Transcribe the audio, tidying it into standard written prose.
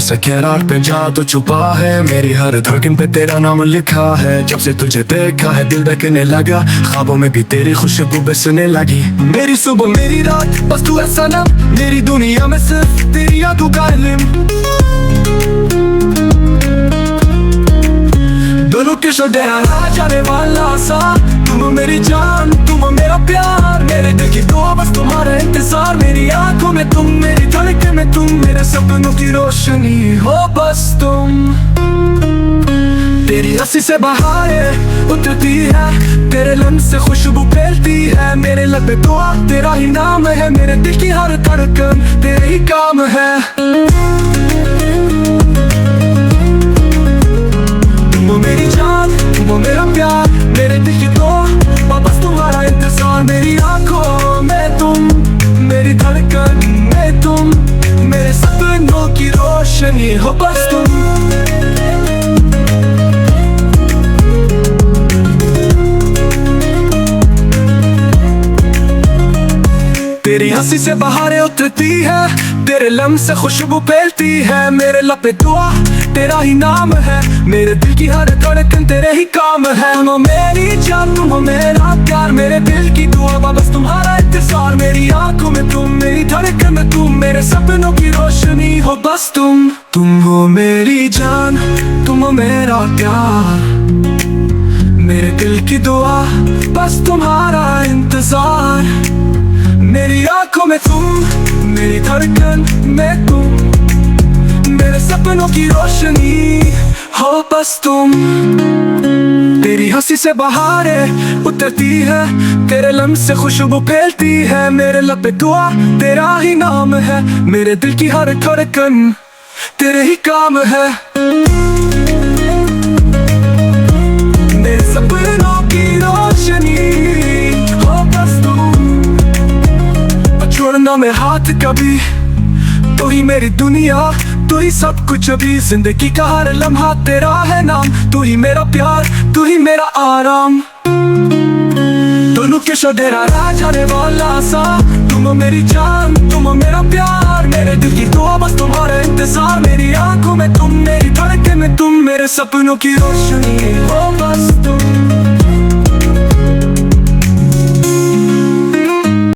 से करार पे जादू छुपा है, मेरी हर धड़कन पे तेरा नाम लिखा है। जब से तुझे देखा है दिल बहकने लगा, ख्वाबों में भी तेरी खुशबू बसने लगी। मेरी सुबह मेरी रात बस तू है सनम, मेरी दुनिया में सिर्फ तेरी यादों का इल्म। दोनों के डेरा जाने वाला सा, तुम मेरी जान तुम मेरा प्यार, मेरे दिल की दुआ बस तुम्हारा इंतजार। मेरी आंखों में तुम, मेरी धड़कन में तुम, मेरे सपनों की रोशनी हो बस तुम। तेरी हंसी से बहारें उतरती है, तेरे लम्ब से खुशबू फैलती है। मेरे लब पे दुआ तेरा ही नाम है, मेरे दिल की हर धड़कन तेरे ही काम है। तुम मेरी जान तुम मेरा प्यार, मेरे दिल की दुआ बस तुम्हारा इंतजार। मेरी आंखों में तुम, मेरी धड़कन में तुम, मेरे सपनों की रोशनी हो बस तुम। तेरी हंसी से बहारें उतरती है, तेरे लम्ब से खुशबू फैलती है। मेरे लब पे दुआ तेरा ही नाम है, मेरे दिल की हर धड़कन तेरे ही काम है। तुम मेरी जान तुम मेरा प्यार, मेरे दिल की दुआ बस तुम्हारा इंतजार। मेरी आंखों में तुम, मेरी धड़कन में तुम, मेरे सपनों की रोशनी हो बस तुम। तुम हो मेरी जान तुम मेरा प्यार, मेरे दिल की दुआ बस तुम्हारा इंतजार। मेरी आंखों में तुम, मेरी धड़कन में तुम, मेरे सपनों की रोशनी हो बस तुम। तेरी हंसी से बहारें उतरती है, तेरे लम्ब से खुशबू फैलती है। मेरे लब पे दुआ तेरा ही नाम है, मेरे दिल की हर धड़कन तेरे ही काम है। मेरे सपनों की रोशनी हो बस तुम, छोड़ना मैं हाथ कभी, तू ही मेरी दुनिया तू ही सब कुछ। अभी जिंदगी का हर लम्हा तेरा है नाम, तू ही मेरा प्यार तू ही मेरा आराम। दोनों के डेरा जाने वाला सा, तुम मेरी जान तुम मेरा प्यार, मेरे दिल की दुआ बस तुम्हारा इंतजार। मेरी आंखों में तुम, मेरी धड़कन में तुम, मेरे सपनों की रोशनी हो बस तुम।